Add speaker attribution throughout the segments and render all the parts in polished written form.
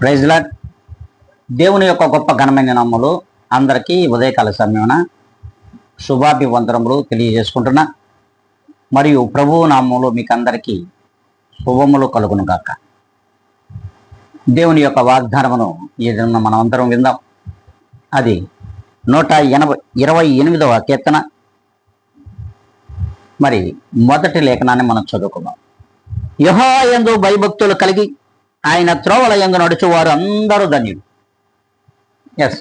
Speaker 1: Praise lord. దేవుని యొక్క గొప్ప ఘనమైన నామములో అందరికీ ఉదయకాల సమయమున శుభాభివందనములు తెలియజేసుకుంటున్నా. మరియు ప్రభువు నామములో మీకు అందరికీ శుభములు కలుగును గాక. దేవుని యొక్క వాగ్దానమును ఈ దినం మనం అందరం విందాం. అది 128వ కీర్తన. మరి మొదటి లేఖనాన్ని మనం చదువుకుందాం. యెహోవా యందు భయభక్తులు కలిగి ఆయన త్రోవల యందు నడుచువారు అందరూ ధన్యులు. ఎస్,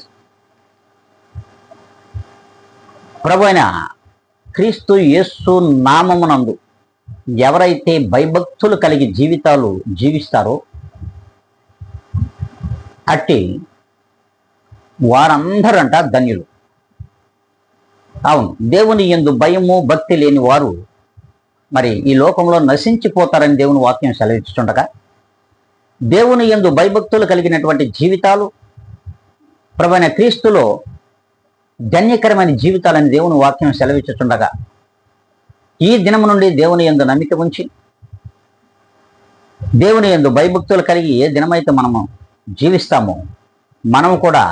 Speaker 1: ప్రభు అయిన క్రీస్తు యేసు నామమునందు ఎవరైతే భయభక్తులు కలిగి జీవితాలు జీవిస్తారో అట్టి వారందరంట ధన్యులు. అవును, దేవుని యందు భయము భక్తి లేని వారు మరి ఈ లోకంలో నశించిపోతారని దేవుని వాక్యం సెలవిస్తుండగా, దేవుని యందు భయభక్తులు కలిగినటువంటి జీవితాలు ప్రభువైన క్రీస్తులో ధన్యకరమైన జీవితాలని దేవుని వాక్యం సెలవిస్తుండగా, ఈ దినము నుండి దేవుని యందు నమ్మిక ఉంచి దేవుని యందు భయభక్తులు కలిగి ఏ దినమైతే మనము జీవిస్తామో మనము కూడా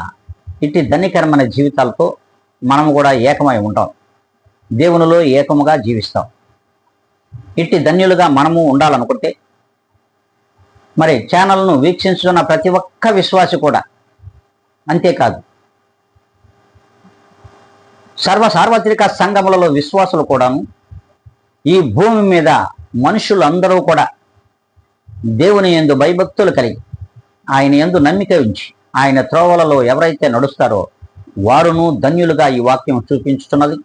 Speaker 1: ఇట్టి ధన్యకరమైన జీవితాలతో మనము కూడా ఏకమై ఉంటాం. దేవునిలో ఏకముగా జీవిస్తాం. ఇట్టి ధన్యులుగా మనము ఉండాలనుకుంటే మరి ఛానల్ను వీక్షించుకున్న ప్రతి ఒక్క విశ్వాసి కూడా, అంతేకాదు సార్వత్రిక సంఘములలో విశ్వాసులు కూడాను, ఈ భూమి మీద మనుషులందరూ కూడా దేవుని యందు భయభక్తులు కలిగి ఆయన యందు నమ్మిక ఉంచి ఆయన త్రోవలలో ఎవరైతే నడుస్తారో వారును ధన్యులుగా ఈ వాక్యం చూపించుతున్నది.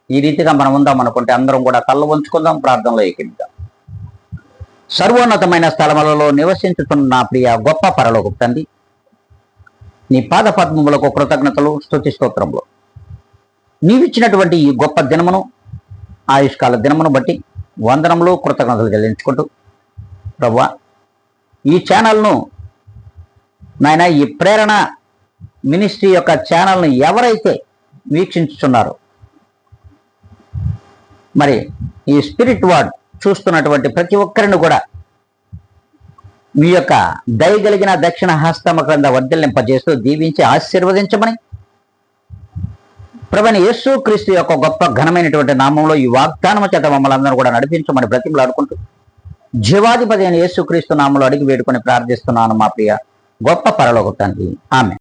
Speaker 1: ఈ రీతిగా మనం ఉందాం అనుకుంటే అందరం కూడా కళ్ళు వంచుకుందాం, ప్రార్థనలో ఏకీద్దాం. సర్వోన్నతమైన స్థలములలో నివసించుతున్న నా ప్రియ గొప్ప పరలోకపు తండ్రి, నీ పాద పద్మములకు కృతజ్ఞతలు, స్తుతి స్తోత్రములు. నీవిచ్చినటువంటి ఈ గొప్ప దినమును, ఆయుష్కాల దినమును బట్టి వందనములు, కృతజ్ఞతలు చెల్లించుకుంటూ ప్రభువా, ఈ ఛానల్ను నాయన, ఈ ప్రేరణ మినిస్ట్రీ యొక్క ఛానల్ను ఎవరైతే వీక్షించుతున్నారో, మరి ఈ స్పిరిట్ వర్డ్ చూస్తున్నటువంటి ప్రతి ఒక్కరిని కూడా మీ యొక్క దయగలిగిన దక్షిణ హస్తమ క్రింద వర్ధిల్లింపజేస్తూ దీవించి ఆశీర్వదించమని ప్రభువైన యేసు క్రీస్తు యొక్క గొప్ప ఘనమైనటువంటి నామంలో ఈ వాగ్దానము చేత మమ్మల్ని అందరూ కూడా నడిపించమని బ్రతిమలాడుకుంటూ జీవాధిపతి అయిన యేసు క్రీస్తు నామంలో అడిగి వేడుకొని ప్రార్థిస్తున్నాను మా ప్రియ గొప్ప పరలోక తండ్రి. ఆమెన్.